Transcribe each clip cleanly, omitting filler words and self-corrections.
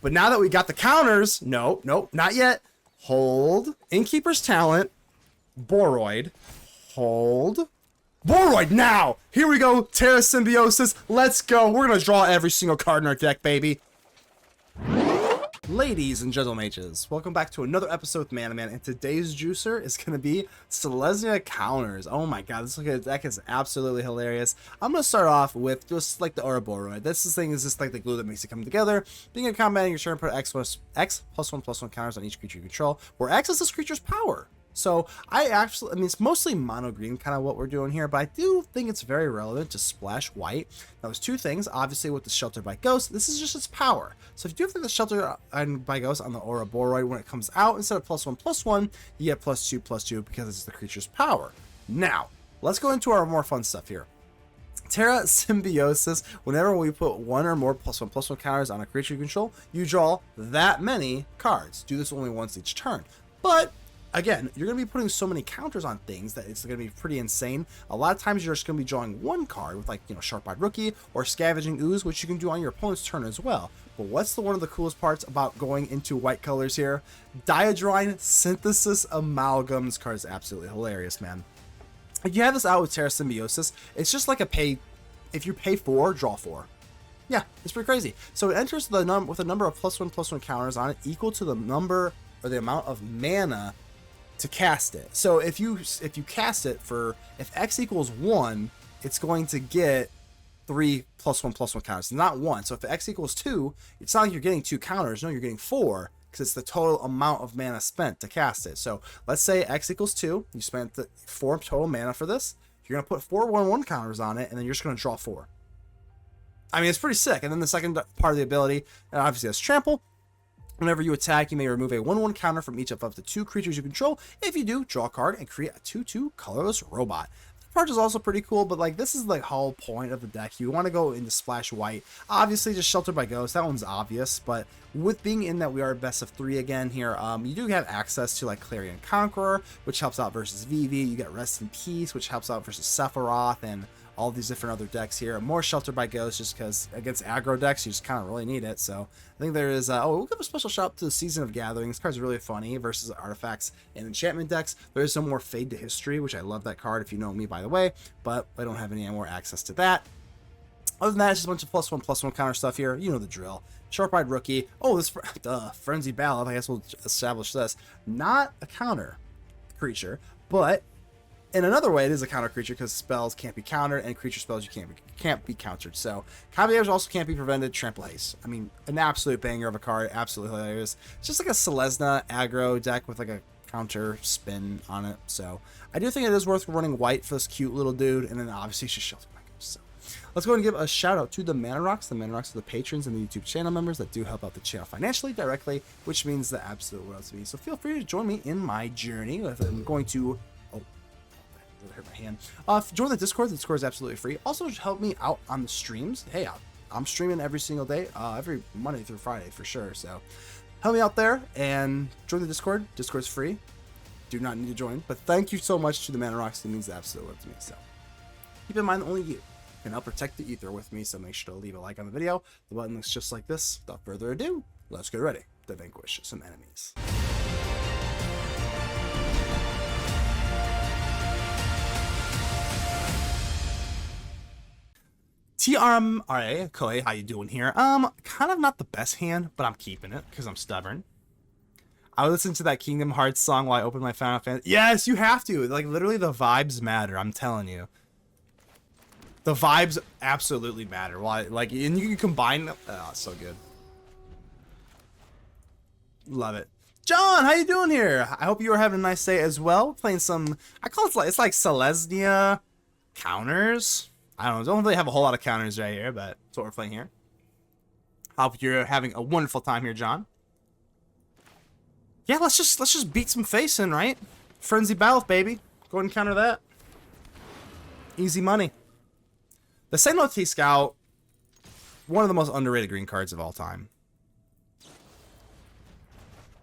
But now that we got the counters, nope, not yet. Hold. Innkeeper's Talent. Boroid. Hold. Boroid now! Here we go. Terrasymbiosis. Let's go. We're going to draw every single card in our deck, baby. Ladies and gentlemen, welcome back to another episode with Manaman, and today's juicer is going to be Selesnya counters. Oh my god, this deck is absolutely hilarious. I'm going to start off with just like the Ouroboroid. This thing is just like the glue that makes it come together. Being a combat, your turn, put X plus one counters on each creature you control, where X is this creature's power. So I mean, it's mostly mono green kind of what we're doing here, but I do think it's very relevant to splash white. Now there's two things, obviously with the Shelter by Ghost, this is just its power. So if you do have the Shelter by Ghost on the Ouroboroid, when it comes out, instead of +1/+1, you get +2/+2 because it's the creature's power. Now, let's go into our more fun stuff here. Terrasymbiosis, whenever we put one or more +1/+1 counters on a creature you control, you draw that many cards. Do this only once each turn. But again, you're going to be putting so many counters on things that it's going to be pretty insane. A lot of times you're just going to be drawing one card with, like, Sharp-Eyed Rookie or Scavenging Ooze, which you can do on your opponent's turn as well. But what's one of the coolest parts about going into white colors here? Dyadrine Synthesis Amalgam. This card is absolutely hilarious, man. If you have this out with Terrasymbiosis, it's just like if you pay 4, draw 4. Yeah, it's pretty crazy. So it enters with a number of +1/+1 counters on it equal to the number or the amount of mana to cast it. So if you cast it if X equals 1, it's going to get 3 +1/+1 counters, not 1. So if X equals 2, it's not like you're getting 2 counters. No, you're getting 4 because it's the total amount of mana spent to cast it. So let's say X equals 2. You spent 4 total mana for this. You're going to put 4 1/1 counters on it, and then you're just going to draw 4. I mean, it's pretty sick. And then the second part of the ability, obviously, has Trample. Whenever you attack, you may remove a 1/1 counter from each of up to 2 creatures you control. If you do, draw a card and create a 2/2 colorless robot. This part is also pretty cool, but like this is the whole point of the deck. You want to go into splash white. Obviously, just Shelter by Ghost. That one's obvious, but with being in that we are best of 3 again here, you do have access to like Clarion Conqueror, which helps out versus VV. You get Rest in Peace, which helps out versus Sephiroth, and all these different other decks here. More Shelter by Ghost just because against aggro decks you just kind of really need it. So I think there is we'll give a special shout out to the Season of Gathering. This card's really funny versus artifacts and enchantment decks. There is some more Fade to History, which I love that card if you know me, by the way, but I don't have any more access to that. Other than that, it's just a bunch of +1/+1 counter stuff here. You know the drill. Sharp-Eyed Rookie. Oh, this Frenzied Baloth. I guess we'll establish this. Not a counter creature, but in another way, it is a counter creature because spells can't be countered and creature spells you can't be countered. So combat damage also can't be prevented. Trample Haste. I mean, an absolute banger of a card. Absolutely hilarious. It's just like a Selesnya aggro deck with like a counter spin on it. So I do think it is worth running white for this cute little dude. And then obviously it's just Shelter by Ghost. So let's go and give a shout out to the Mana Rocks. The Mana Rocks are the patrons and the YouTube channel members that do help out the channel financially directly, which means the absolute world to me. So feel free to join me in my journey. I'm going to really hurt my hand. Join the Discord. The Discord is absolutely free. Also, help me out on the streams. Hey, I'm streaming every single day, every Monday through Friday for sure. So help me out there and join the Discord. Discord's free. Do not need to join, but thank you so much to the Mana Rocks. It means the absolute world to me. So keep in mind that only you can help protect the ether with me. So make sure to leave a like on the video. The button looks just like this. Without further ado, let's get ready to vanquish some enemies. TRMRA, Koi, how you doing here? Kind of not the best hand, but I'm keeping it because I'm stubborn. I would listen to that Kingdom Hearts song while I open my Final Fantasy. Yes, you have to. Like, literally, the vibes matter. I'm telling you. The vibes absolutely matter. Why? Like, and you can combine them. Oh, so good. Love it. John, how you doing here? I hope you are having a nice day as well. Playing some, I call it it's like Selesnya counters. I don't really have a whole lot of counters right here, but that's what we're playing here. Hope you're having a wonderful time here, John. Yeah, let's just beat some face in, right? Frenzied Baloth, baby. Go ahead and counter that. Easy money. The Cenote Scout, one of the most underrated green cards of all time.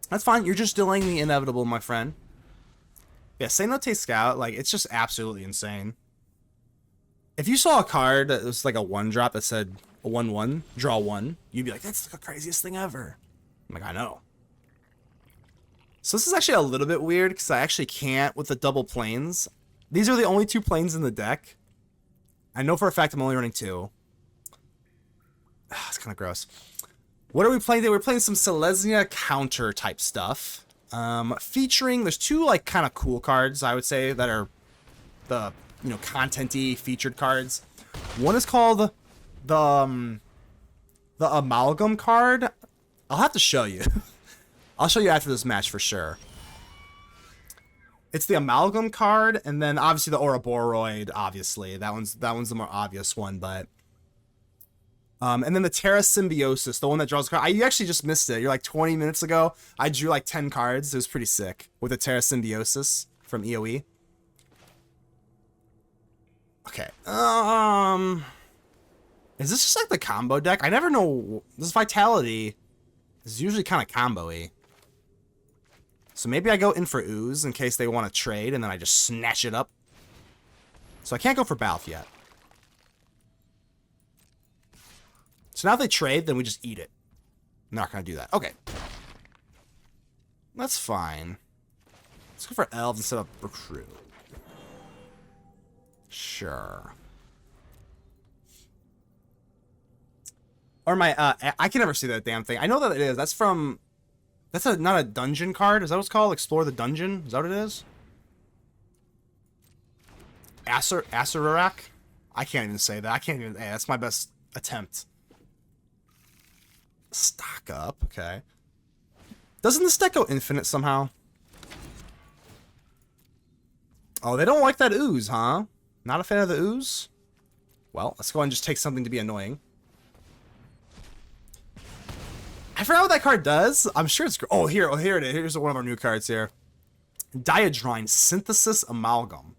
That's fine. You're just delaying the inevitable, my friend. Yeah, Cenote Scout, like, it's just absolutely insane. If you saw a card that was like a 1-drop that said a 1/1, draw 1, you'd be like, that's the craziest thing ever. I'm like, I know. So this is actually a little bit weird because I actually can't with the double planes. These are the only 2 planes in the deck. I know for a fact I'm only running 2. It's kind of gross. What are we playing today? We're playing some Selesnya counter type stuff. Featuring, there's 2 like kind of cool cards, I would say, that are the, you know, content-y featured cards. One is called the Amalgam card. I'll have to show you. I'll show you after this match for sure. It's the Amalgam card, and then obviously the Ouroboroid, obviously. That one's the more obvious one, but... and then the Terrasymbiosis, the one that draws a card. You actually just missed it. You're like 20 minutes ago. I drew like 10 cards. It was pretty sick. With the Terrasymbiosis from EOE. Okay. Is this just like the combo deck? I never know. This Vitality is usually kind of combo-y. So maybe I go in for Ooze in case they want to trade, and then I just snatch it up. So I can't go for Baloth yet. So now if they trade, then we just eat it. I'm not going to do that. Okay. That's fine. Let's go for Elves instead of Recruit. Sure. Or my, I can never see that damn thing. I know that it is. That's from, not a dungeon card. Is that what it's called? Explore the Dungeon? Is that what it is? Surrak? I can't even say that. I can't even, hey, that's my best attempt. Stock up, okay. Doesn't this deck go infinite somehow? Oh, they don't like that Ooze, huh? Not a fan of the Ooze? Well, let's go ahead and just take something to be annoying. I forgot what that card does. I'm sure it's... Oh, here it is. Here's one of our new cards here. Dyadrine Synthesis Amalgam.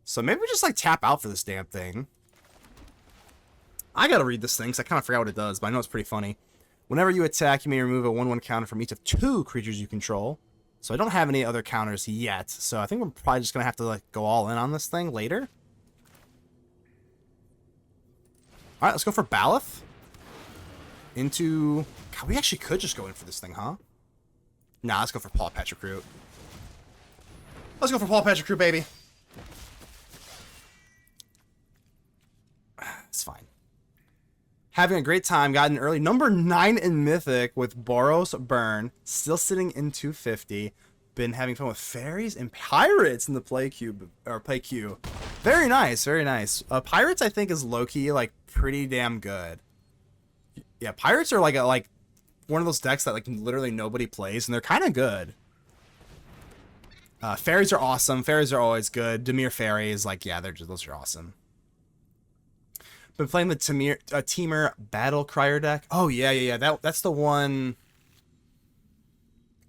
So maybe we just, like, tap out for this damn thing. I gotta read this thing, because I kind of forgot what it does, but I know it's pretty funny. Whenever you attack, you may remove a 1/1 counter from each of 2 creatures you control. So I don't have any other counters yet, so I think we're probably just gonna have to, like, go all in on this thing later. Alright, let's go for Baloth. Into... God, we actually could just go in for this thing, huh? Nah, let's go for Pawpatch Recruit. Let's go for Pawpatch Recruit, baby. It's fine. Having a great time. Got an early number 9 in Mythic with Boros Burn. Still sitting in 250. Been having fun with Fairies and Pirates in the play queue. Very nice, very nice. Pirates, I think, is low-key, like, pretty damn good. Yeah, Pirates are like one of those decks that, like, literally nobody plays, and they're kind of good. Fairies are awesome. Fairies are always good. Dimir Fairies, like, yeah, those are awesome. Been playing the Temur Battle Crier deck. Oh, yeah. That's the one...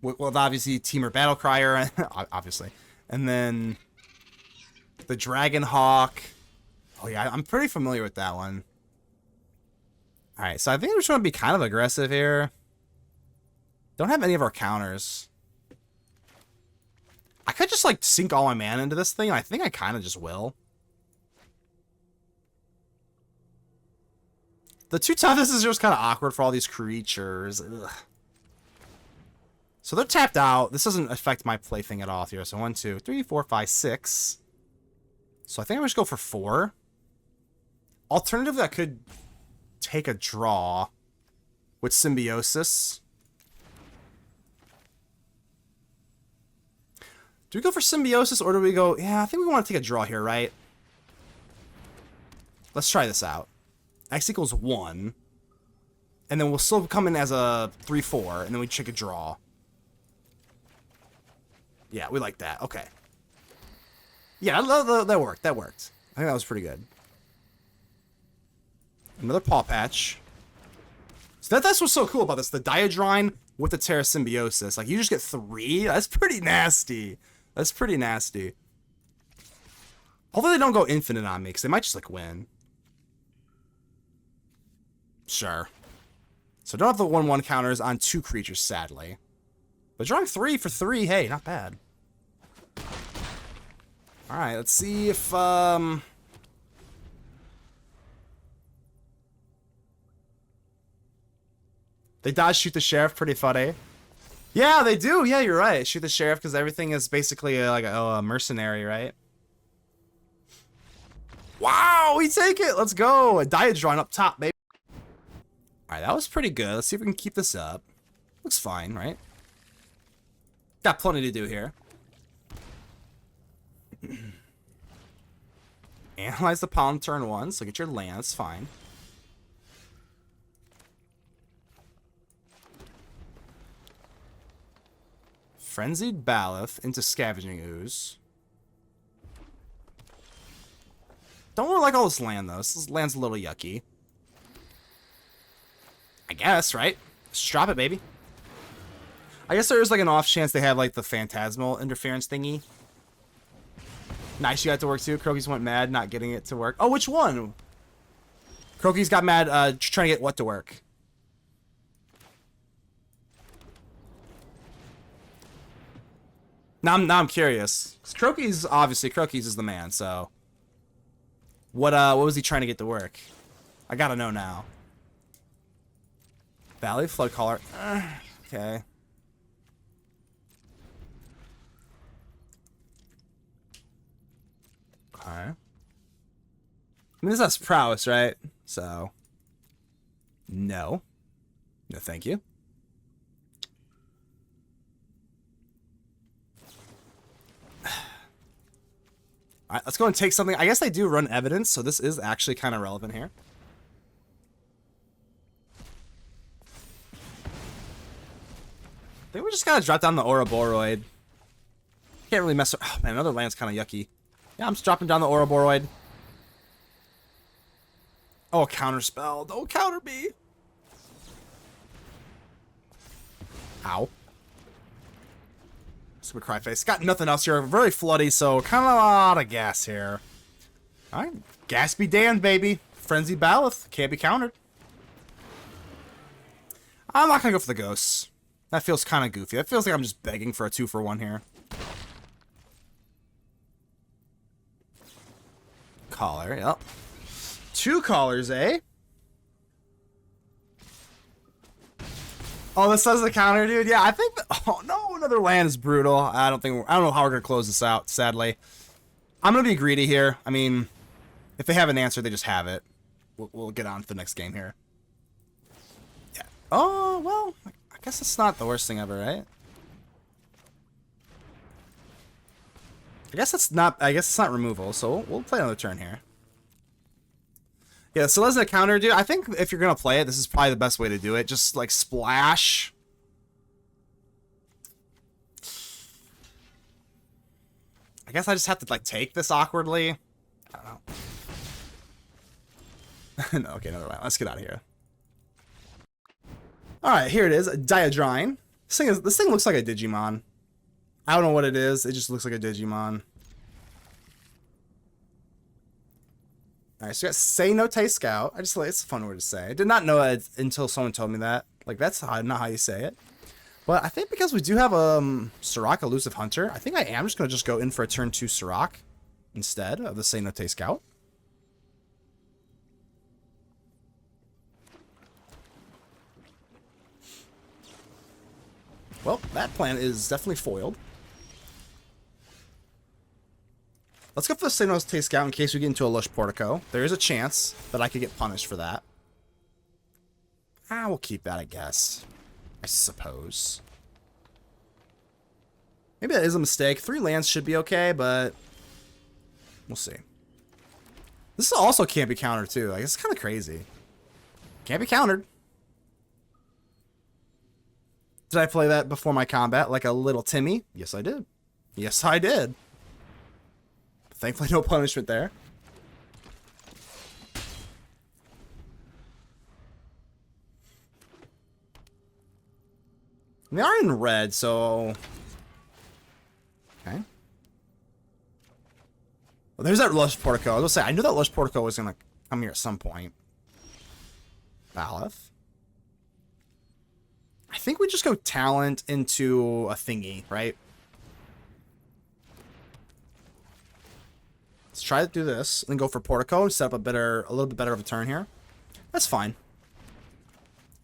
Well, obviously, Temur Battle Crier, obviously. And then the Dragon Hawk. Oh, yeah, I'm pretty familiar with that one. Alright, so I think we're just going to be kind of aggressive here. Don't have any of our counters. I could just, like, sink all my mana into this thing, and I think I kind of just will. The 2 toughness is just kind of awkward for all these creatures. Ugh. So they're tapped out. This doesn't affect my play thing at all here. So 1, 2, 3, 4, 5, 6. So I think I'm just go for 4. Alternatively, I could take a draw with Symbiosis. Do we go for Symbiosis or do we go... Yeah, I think we want to take a draw here, right? Let's try this out. X equals 1. And then we'll still come in as a 3-4, and then we take a draw. Yeah, we like that. Okay. Yeah, that worked. That worked. I think that was pretty good. Another Pawpatch. So that's what's so cool about this. The Dyadrine with the Terrasymbiosis. Like, you just get 3? That's pretty nasty. That's pretty nasty. Hopefully they don't go infinite on me, because they might just, like, win. Sure. So don't have the 1/1 counters on 2 creatures, sadly. But drawing 3 for 3, hey, not bad. Alright, let's see if, They dodge shoot the sheriff, pretty funny. Yeah, they do. Yeah, you're right. Shoot the sheriff because everything is basically like a mercenary, right? Wow, we take it. Let's go. A Dyadrine up top, baby. All right, that was pretty good. Let's see if we can keep this up. Looks fine, right? Got plenty to do here. Analyze the pawn turn 1, so get your lands, fine. Frenzied Baloth into Scavenging Ooze. Don't really like all this land, though. This land's a little yucky. I guess, right? Just drop it, baby. I guess there is like an off chance they have like the phantasmal interference thingy. Nice, you got to work too. Croaky's went mad not getting it to work. Oh, which one? Croaky's got mad trying to get what to work? Now I'm curious. Croaky's obviously Croaky's is the man, so what was he trying to get to work? I gotta know now. Valley Flood Caller. Okay. Okay. I mean, this has prowess, right? So, no. No, thank you. Alright, let's go and take something. I guess they do run evidence, so this is actually kind of relevant here. I think we just gotta drop down the Ouroboroid. Can't really mess with... Oh, man, another land's kind of yucky. Yeah, I'm just dropping down the Ouroboroid. Oh, counter spell. Don't counter me. Ow. Super cry face. Got nothing else here. Very floody, so kind of a lot of gas here. Alright. Gas be damned, baby. Frenzied Baloth. Can't be countered. I'm not going to go for the ghosts. That feels kind of goofy. That feels like I'm just begging for a 2-for-1 here. Collar, yep. 2 collars, eh? Oh, this does the counter, dude. Yeah, I think that, oh no, another land is brutal. I don't know how we're gonna close this out, sadly. I'm gonna be greedy here. I mean, if they have an answer, they just have it. We'll get on to the next game here. Yeah. Oh, well, I guess it's not the worst thing ever, right? I guess it's not removal, so we'll play another turn here. Yeah, so as a counter, dude, I think if you're gonna play it, this is probably the best way to do it. Just like splash. I guess I just have to like take this awkwardly. I don't know. No, okay, another one. Let's get out of here. All right, here it is, Dyadrine. This thing looks like a Digimon. I don't know what it is. It just looks like a Digimon. Alright, so we got Cenote Scout. It's a fun word to say. I did not know it until someone told me that. Like, that's not how you say it. But I think because we do have Surrak Elusive Hunter, I think I am just going to just go in for a turn 2 Surrak instead of the Cenote Scout. Well, that plan is definitely foiled. Let's go for the Cenote Scout in case we get into a Lush Portico. There is a chance that I could get punished for that. We'll keep that, I guess. I suppose. Maybe that is a mistake. 3 lands should be okay, but we'll see. This also can't be countered, too. Like, it's kind of crazy. Can't be countered. Did I play that before my combat like a little Timmy? Yes, I did. Yes, I did. Thankfully, no punishment there. They are in red, so... Okay. Well, there's that Lush Portico. I was going to say, I knew that Lush Portico was going to come here at some point. Baloth. I think we just go talent into a thingy, right? Let's try to do this, and then go for Portico and set up a little bit better of a turn here. That's fine.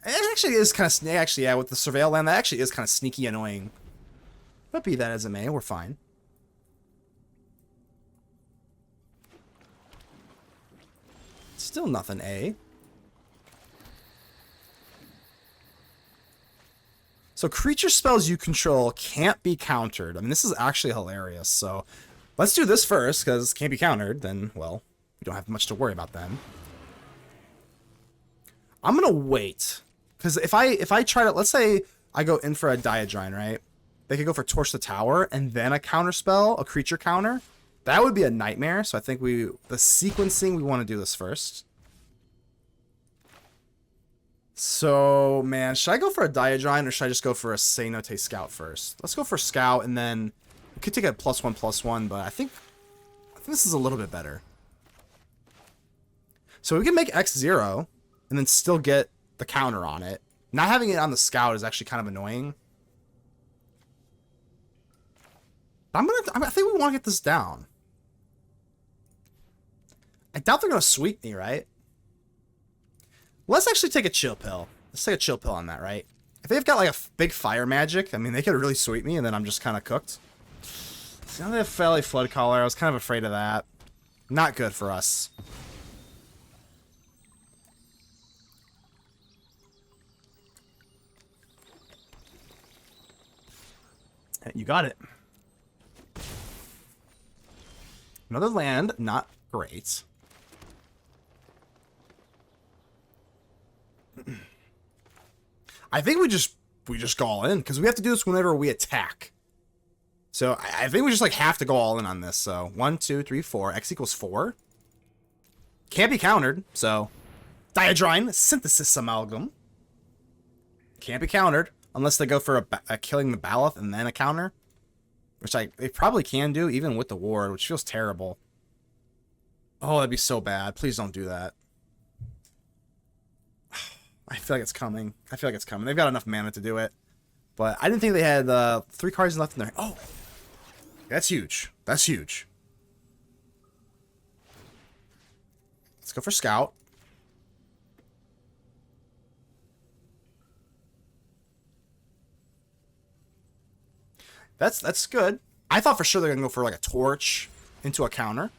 It actually is kind of actually, yeah, with the Surveil land, that actually is kind of sneaky annoying. But be that as it may, we're fine. Still nothing, eh? So creature spells you control can't be countered. I mean, this is actually hilarious. So let's do this first, because it can't be countered. Then, well, we don't have much to worry about then. I'm gonna wait, because if I try to, let's say I go in for a Dyadrine, right? They could go for Torch the Tower and then a counter spell, a creature counter. That would be a nightmare. So I think the sequencing, we want to do this first. So, man, should I go for a Dyadrine or should I just go for a Cenote Scout first? Let's go for Scout, and then we could take a +1/+1, but I think this is a little bit better. So we can make X0 and then still get the counter on it. Not having it on the Scout is actually kind of annoying. I think we want to get this down. I doubt they're going to sweep me, right? Let's actually take a chill pill. Let's take a chill pill on that, right? If they've got like a big fire magic, I mean, they could really sweep me and then I'm just kind of cooked. So now they have Fairly Flood Caller. I was kind of afraid of that. Not good for us. You got it. Another land, not great. I think we just go all in, because we have to do this whenever we attack. So I think we just like have to go all in on this. So 1, 2, 3, 4. X equals 4. Can't be countered. So Dyadrine, Synthesis Amalgam. Can't be countered unless they go for a killing the Baloth and then a counter, which they probably can do even with the ward, which feels terrible. Oh, that'd be so bad. Please don't do that. I feel like it's coming. I feel like it's coming. They've got enough mana to do it. But I didn't think they had 3 cards left in there. Oh! That's huge. That's huge. Let's go for Scout. That's good. I thought for sure they're going to go for like a Torch into a counter.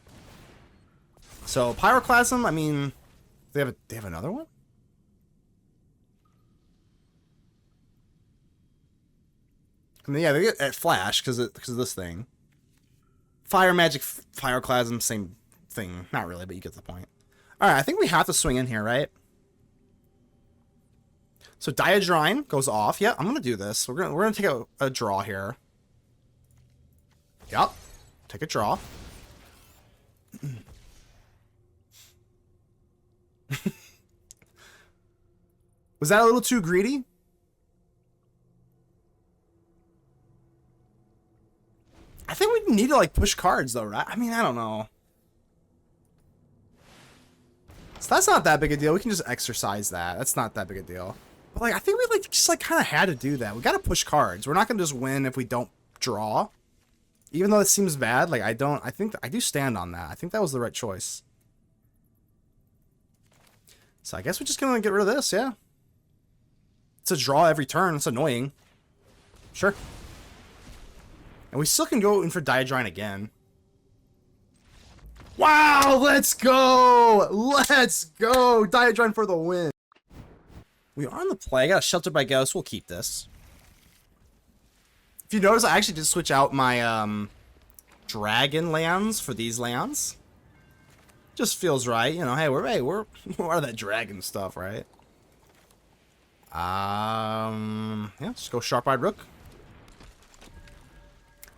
So Pyroclasm, I mean, they have another one? I mean, yeah, they get at Flash because of this thing. Fire Magic, Pyroclasm, same thing. Not really, but you get the point. Alright, I think we have to swing in here, right? So Dyadrine goes off. Yeah, I'm gonna do this. We're gonna take a draw here. Yep. Take a draw. Was that a little too greedy? I think we need to like push cards though, right? I mean, I don't know. So that's not that big a deal. We can just exercise that. That's not that big a deal. But like, I think we like just like kind of had to do that. We got to push cards. We're not gonna just win if we don't draw. Even though it seems bad, like I think I do stand on that. I think that was the right choice. So I guess we're just gonna get rid of this, yeah. It's a draw every turn. It's annoying. Sure. And we still can go in for Dyadrine again. Wow, let's go! Let's go! Dyadrine for the win. We are on the play. I got a Shelter by Ghost. We'll keep this. If you notice, I actually did switch out my dragon lands for these lands. Just feels right, you know. Hey, we're out of that dragon stuff, right? Yeah, just go Sharp-Eyed Rook.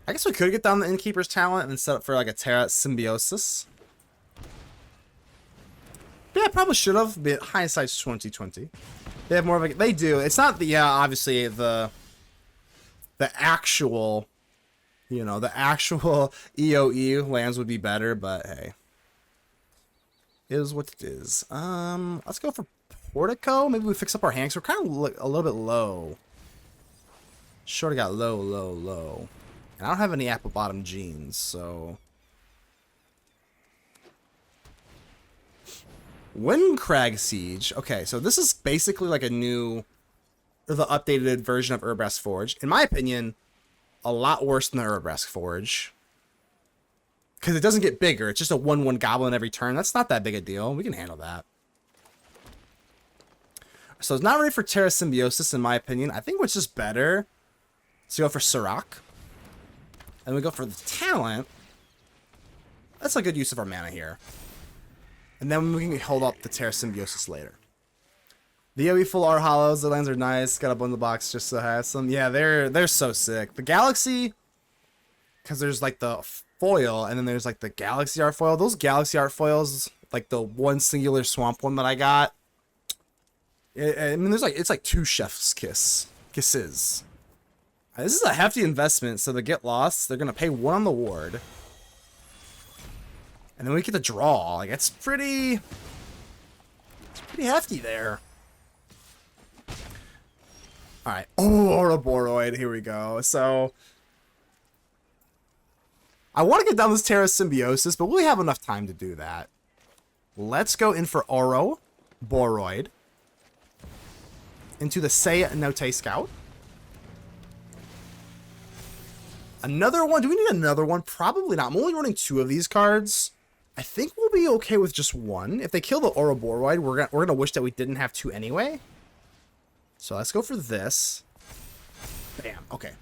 I guess we could get down the Innkeeper's talent and set up for like a Terrasymbiosis. Yeah, probably should have. But hindsight's 2020. They have more of a. They do. It's not the obviously the actual, you know, the actual EOE lands would be better, but hey, it is what it is. Let's go for Portico. Maybe we fix up our hands. We're kind of a little bit low. Sure, got low. And I don't have any apple bottom jeans, so Windcrag Siege. Okay, so this is basically like a new, or the updated version of Urabrask Forge. In my opinion, a lot worse than the Urabrask Forge. Because it doesn't get bigger. It's just a 1/1 goblin every turn. That's not that big a deal. We can handle that. So it's not ready for Terrasymbiosis, in my opinion. I think what's just better is to go for Surrak. And we go for the talent. That's a good use of our mana here. And then we can hold up the Terrasymbiosis later. The AoE full R hollows. The lands are nice. Got a bundle box just to have some. Yeah, they're so sick. The Galaxy, because there's like the foil, and then there's like the Galaxy Art foil. Those Galaxy Art foils, like the one singular swamp one that I got. I mean, it's like 2 chef's kisses. This is a hefty investment, so to get lost, they're gonna pay 1 on the ward, and then we get to draw. Like it's pretty hefty there. All right, Ouroboroid. Here we go. So I want to get down this Terrasymbiosis, but we have enough time to do that. Let's go in for Ouroboroid into the Cenote Scout. Another one. Do we need another one? Probably not. I'm only running 2 of these cards. I think we'll be okay with just 1. If they kill the Ouroboroid, we're gonna wish that we didn't have 2 anyway. So let's go for this. Bam. Okay.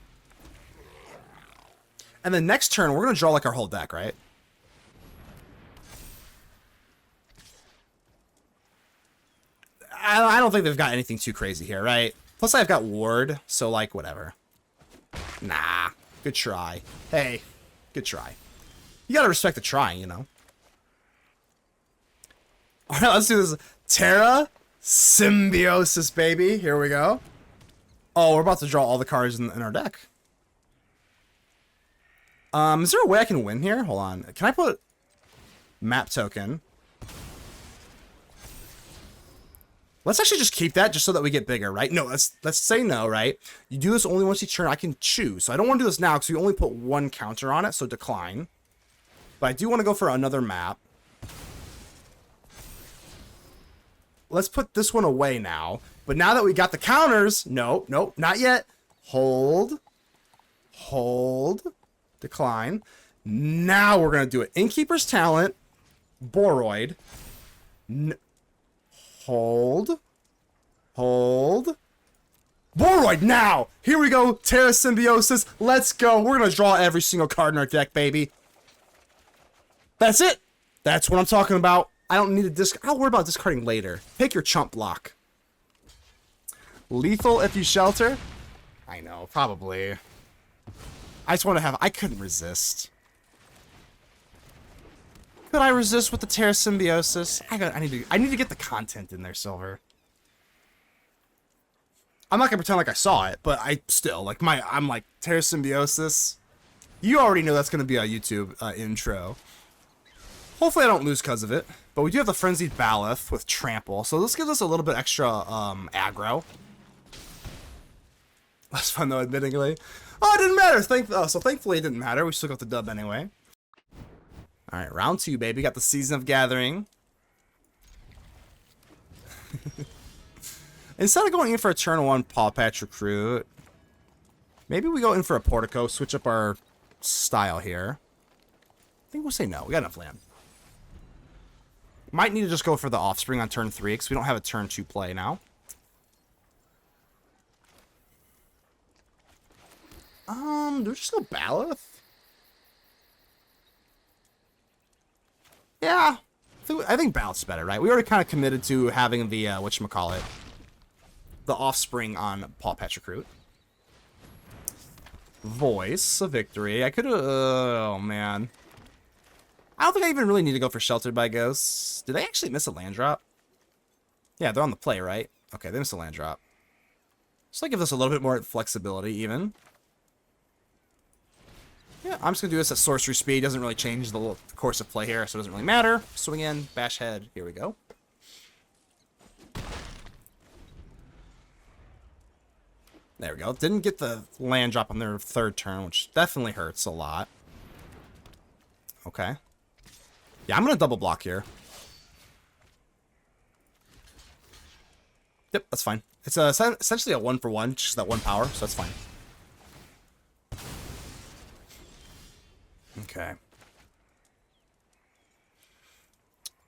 And then next turn, we're gonna draw like our whole deck, right? I don't think they've got anything too crazy here, right? Plus, I've got Ward, so like whatever. Nah. Good try. Hey, good try. You gotta respect the trying, you know. All right, let's do this. Terrasymbiosis, baby. Here we go. Oh, we're about to draw all the cards in our deck. Is there a way I can win here? Hold on. Can I put map token? Let's actually just keep that just so that we get bigger, right? No, let's say no, right? You do this only once each turn. I can choose. So I don't want to do this now because we only put 1 counter on it, so decline. But I do want to go for another map. Let's put this one away now. But now that we got the counters, nope, not yet. Hold, decline. Now we're going to do it. Innkeeper's Talent, Boroid, hold. Boroid now! Here we go, Terrasymbiosis. Let's go. We're going to draw every single card in our deck, baby. That's it. That's what I'm talking about. I don't need a disc. I'll worry about discarding later. Pick your chump block. Lethal if you shelter. I know, probably. I just want to have... I couldn't resist. Could I resist with the Terrasymbiosis? I need to get the content in there, Silver. I'm not gonna pretend like I saw it, but I still like I'm like Terrasymbiosis. You already know that's gonna be a YouTube intro. Hopefully I don't lose because of it. But we do have the Frenzied Baloth with Trample, so this gives us a little bit extra aggro. That's fun though, admittingly. Oh, it didn't matter. So thankfully it didn't matter. We still got the dub anyway. All right, round 2, baby. Got the Season of Gathering. Instead of going in for a turn 1 Pawpatch Recruit, maybe we go in for a Portico, switch up our style here. I think we'll say no. We got enough land. Might need to just go for the Offspring on turn 3 because we don't have a turn 2 play now. Do we just go Baloth? Yeah. I think Baloth's better, right? We already kind of committed to having the, whatchamacallit, the Offspring on Pawpatch Recruit. Voice of Victory. I could have... oh, man. I don't think I even really need to go for Sheltered by Ghosts. Did they actually miss a land drop? Yeah, they're on the play, right? Okay, they missed a land drop. So that gives us a little bit more flexibility, even. Yeah, I'm just going to do this at sorcery speed. Doesn't really change the course of play here, so it doesn't really matter. Swing in, bash head. Here we go. There we go. Didn't get the land drop on their 3rd turn, which definitely hurts a lot. Okay. Yeah, I'm going to double block here. Yep, that's fine. It's essentially a 1-for-1, just that 1 power, so that's fine. Okay.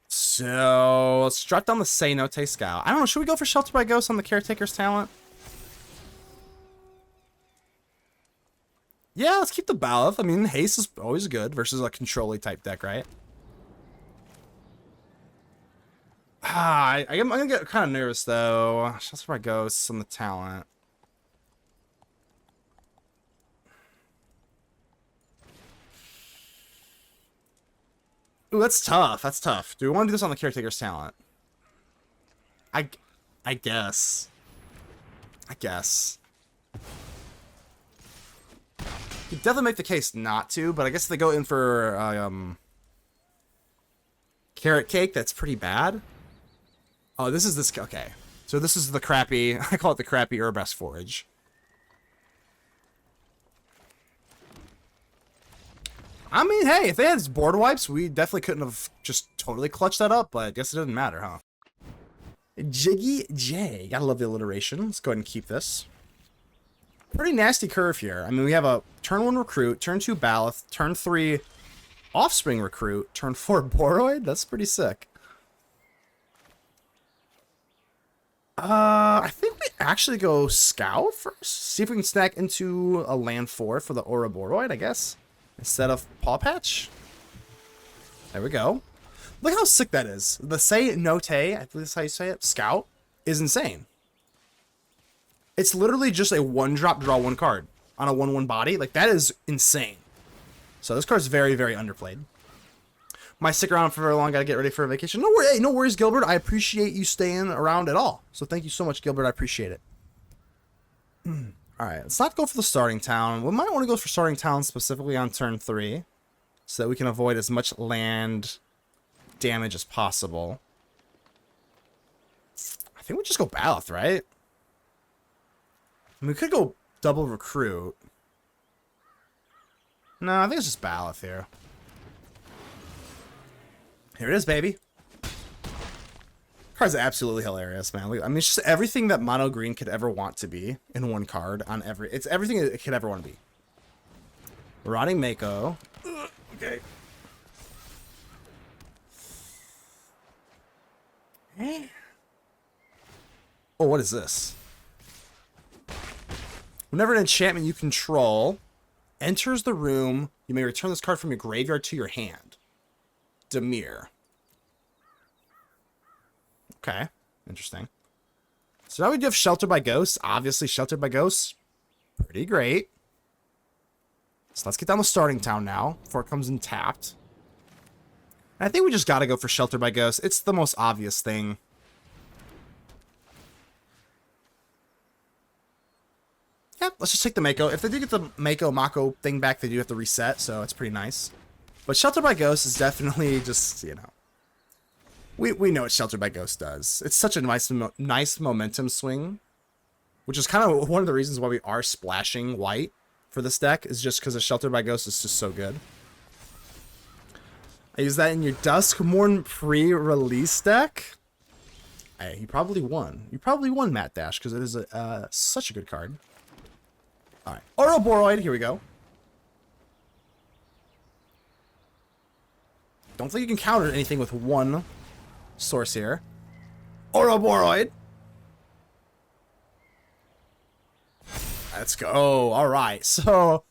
So, let's drop down the Cenote Scout. I don't know, should we go for Shelter by Ghost on the Caretaker's talent? Yeah, let's keep the Baloth. I mean, haste is always good versus a control-y type deck, right? I'm gonna get kind of nervous though. Shelter by Ghosts on the talent. Ooh, that's tough. That's tough. Do we want to do this on the Caretaker's talent? I guess. I guess. You definitely make the case not to, but I guess they go in for Carrot Cake. That's pretty bad. Oh, this is this. Okay, so this is the crappy. I call it the crappy Urbrass Forage. I mean, hey, if they had board wipes, we definitely couldn't have just totally clutched that up. But I guess it doesn't matter, huh? Jiggy J, gotta love the alliteration. Let's go ahead and keep this. Pretty nasty curve here. I mean, we have a turn 1 Recruit, turn 2 Baloth, turn 3 Offspring Recruit, turn 4 Boroid. That's pretty sick. I think we actually go Scout first. See if we can snack into a land 4 for the Ouroboroid, I guess. Instead of Pawpatch. There we go. Look how sick that is. The Cenote, I believe that's how you say it, Scout, is insane. It's literally just a 1-drop draw 1 card on a 1/1 body. Like, that is insane. So this card's very, very underplayed. Might stick around for very long. Gotta get ready for a vacation. No worries, hey, no worries, Gilbert. I appreciate you staying around at all. So thank you so much, Gilbert. I appreciate it. All right, let's not go for the starting town. We might want to go for starting town specifically on turn 3, so that we can avoid as much land damage as possible. I think we just go Baloth, right? I mean, we could go double Recruit. No, I think it's just Baloth here. Here it is, baby. Card's absolutely hilarious, man. I mean, it's just everything that mono green could ever want to be in 1 card on every. It's everything it could ever want to be. Rotting Mako. Okay. Oh, what is this? Whenever an enchantment you control enters the room, you may return this card from your graveyard to your hand. Demir. Okay, interesting. So now we do have Shelter by Ghosts. Obviously, Shelter by Ghosts, pretty great. So let's get down the starting town now before it comes in tapped. And I think we just got to go for Shelter by Ghosts. It's the most obvious thing. Yep, let's just take the Mako. If they do get the Mako thing back, they do have to reset, so it's pretty nice. But Shelter by Ghost is definitely just, you know, we know what Shelter by Ghost does. It's such a nice momentum swing, which is kind of one of the reasons why we are splashing white for this deck, is just because the Shelter by Ghost is just so good. I use that in your Duskmourn pre-release deck. Hey, you probably won. You probably won, Matt Dash, because it is such a good card. All right, Ouroboroid, here we go. Don't think you can counter anything with 1 source here. Ouroboroid. Let's go. All right. So,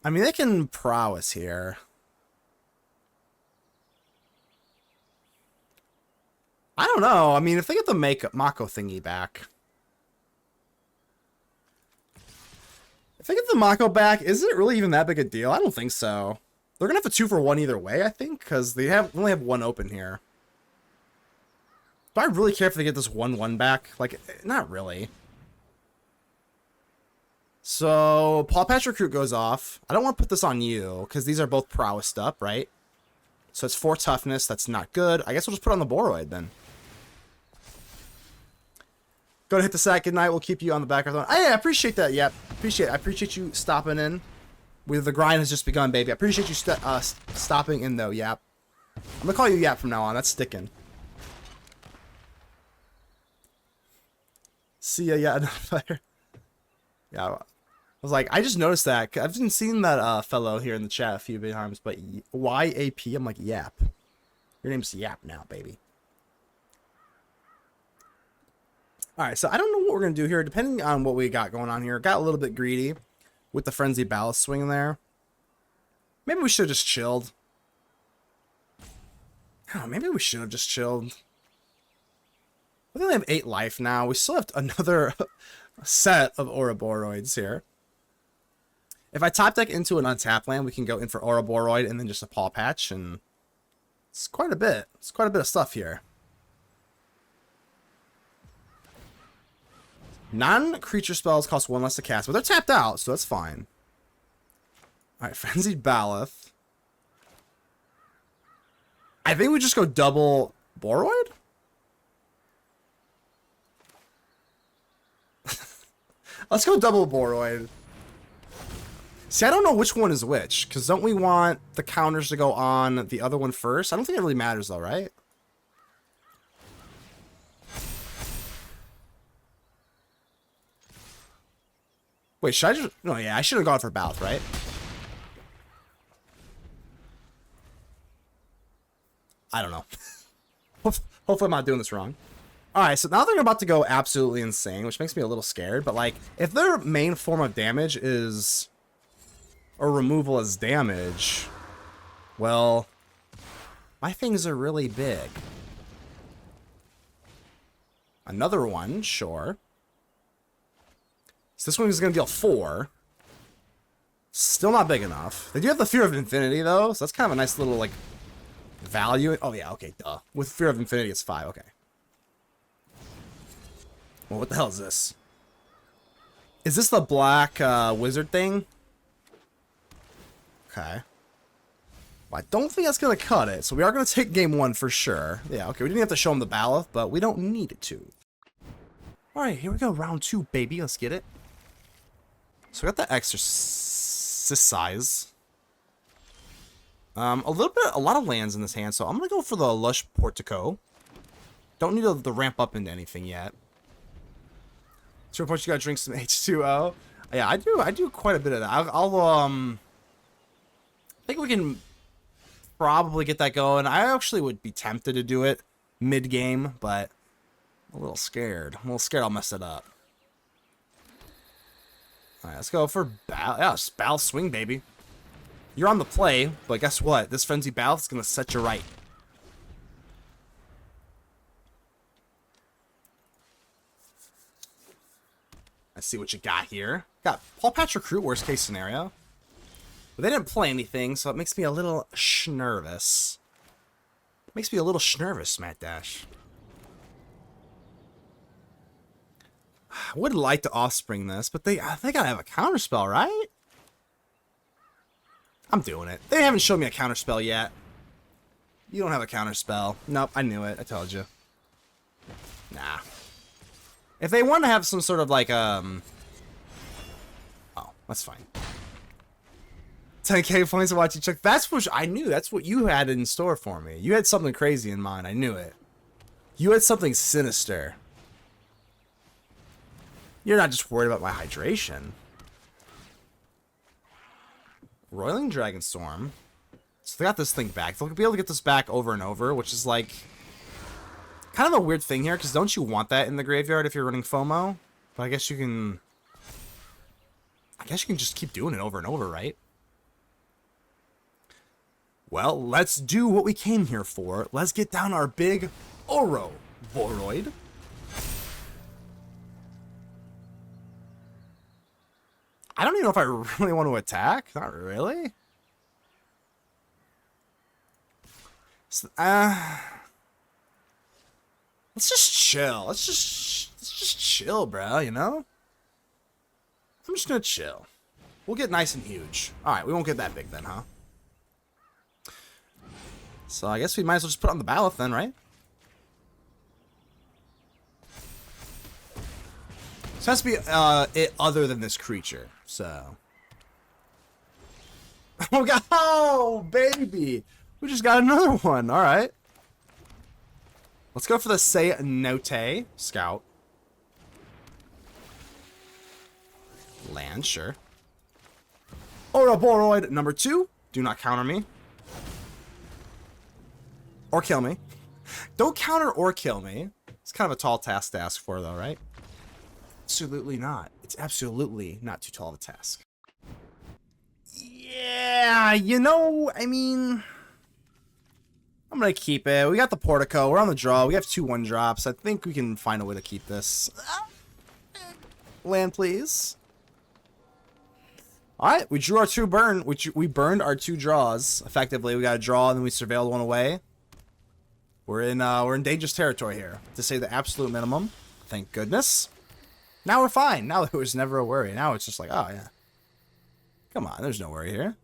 I mean, they can prowess here. I don't know. I mean, if they get the Mako thingy back. If they get the Mako back, is it really even that big a deal? I don't think so. They're going to have a 2-for-1 either way, I think, because they only have 1 open here. Do I really care if they get this 1/1 back? Like, not really. So, Pawpatch Recruit goes off. I don't want to put this on you, because these are both prowessed up, right? So it's 4 toughness. That's not good. I guess we'll just put on the Boroid, then. Go to hit the sack. Good night. We'll keep you on the back. I appreciate that, Yap. I appreciate you stopping in. The grind has just begun, baby. I appreciate you stopping in, though, Yap. I'm going to call you Yap from now on. That's sticking. See ya, yeah, another player. Yeah, I was like, I just noticed that. I've been seeing that fellow here in the chat a few times, but YAP, I'm like, Yap. Your name's Yap now, baby. Alright, so I don't know what we're going to do here, depending on what we got going on here. Got a little bit greedy with the Frenzied Baloth swing there. Maybe we should have just chilled. Oh, maybe we should have just chilled. I think they have 8 life now. We still have another set of Ouroboroids here. If I top deck into an untapped land, we can go in for Ouroboroid and then just a Pawpatch, and it's quite a bit. It's quite a bit of stuff here. Non-creature spells cost 1 less to cast, but they're tapped out, so that's fine. Alright, Frenzied Baloth. I think we just go double Boroid? Let's go double Boroid. See, I don't know which one is which, because don't we want the counters to go on the other one first? I don't think it really matters, though, right? Wait, should I just... No, yeah, I should have gone for Baloth, right? I don't know. Hopefully I'm not doing this wrong. Alright, so now they're about to go absolutely insane, which makes me a little scared. But, like, if their main form of damage is... or removal as damage... well... my things are really big. Another one, sure. So this one is going to deal 4. Still not big enough. They do have the Fear of Infinity, though, so that's kind of a nice little, like, value. Oh, yeah, okay, duh. With Fear of Infinity, it's 5, okay. Well, what the hell is this? Is this the black wizard thing? Okay. Well, I don't think that's going to cut it, so we are going to take game 1 for sure. Yeah, okay, we didn't have to show him the Baloth, but we don't need it to. Alright, here we go, round 2, baby. Let's get it. So we got the Exorcise. A lot of lands in this hand, so I'm gonna go for the Lush Portico. Don't need to ramp up into anything yet. So of course you gotta drink some H2O. Yeah, I do quite a bit of that. I think we can probably get that going. I actually would be tempted to do it mid-game, but I'm a little scared. I'll mess it up. Alright, let's go for Baloth swing, baby. You're on the play, but guess what? This Frenzied Baloth is going to set you right. Let's see what you got here. Got Pawpatch Recruit, worst case scenario. But they didn't play anything, so it makes me a little nervous. Makes me a little nervous, Matt Dash. I would like to Offspring this, but I think I have a counterspell, right? I'm doing it. They haven't shown me a counterspell yet. You don't have a counterspell. Nope, I knew it. I told you. Nah. If they want to have some sort of like, oh, that's fine. 10k points to watch you check. That's what I knew. That's what you had in store for me. You had something crazy in mind. I knew it. You had something sinister. You're not just worried about my hydration. Roiling Dragonstorm. So they got this thing back. They'll be able to get this back over and over, which is like kind of a weird thing here, because don't you want that in the graveyard if you're running FOMO? But I guess you can just keep doing it over and over, right? Well, let's do what we came here for. Let's get down our big Ouroboroid. I don't even know if I really want to attack. Not really. So, let's just chill. Let's just chill, bro, you know? I'm just gonna chill. We'll get nice and huge. Alright, we won't get that big then, huh? So I guess we might as well just put on the Baloth then, right? So it has to be it other than this creature, so. Oh god, oh baby! We just got another one, alright. Let's go for the Cenote Scout. Land, sure. Ouroboroid number 2. Do not counter me. Or kill me. Don't counter or kill me. It's kind of a tall task to ask for, though, right? Absolutely not. It's absolutely not too tall of a task. Yeah, you know, I mean, I'm going to keep it. We got the Portico. We're on the draw. We have 2 1-drops. I think we can find a way to keep this. Land, please. All right, we drew our 2 burn, which we burned our 2 draws. Effectively, we got a draw, and then we surveilled one away. We're in dangerous territory here, to say the absolute minimum. Thank goodness. Now we're fine. Now there was never a worry. Now it's just like, oh, yeah. Come on, there's no worry here.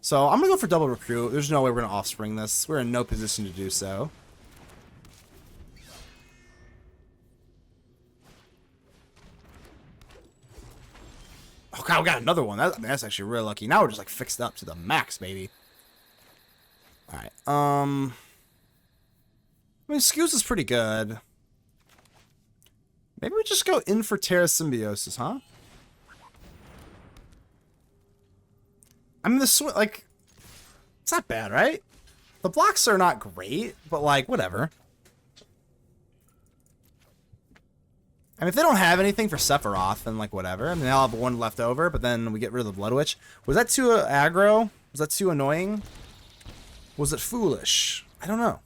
So I'm going to go for double recruit. There's no way we're going to offspring this. We're in no position to do so. Oh, God, we got another one. That's actually really lucky. Now we're just, like, fixed up to the max, baby. All right. I mean, Scoots is pretty good. Maybe we just go in for Terrasymbiosis, huh? I mean, like, it's not bad, right? The blocks are not great, but, like, whatever. I mean, if they don't have anything for Sephiroth, then, like, whatever. I mean, they'll have 1 left over, but then we get rid of the Blood Witch. Was that too aggro? Was that too annoying? Was it foolish? I don't know.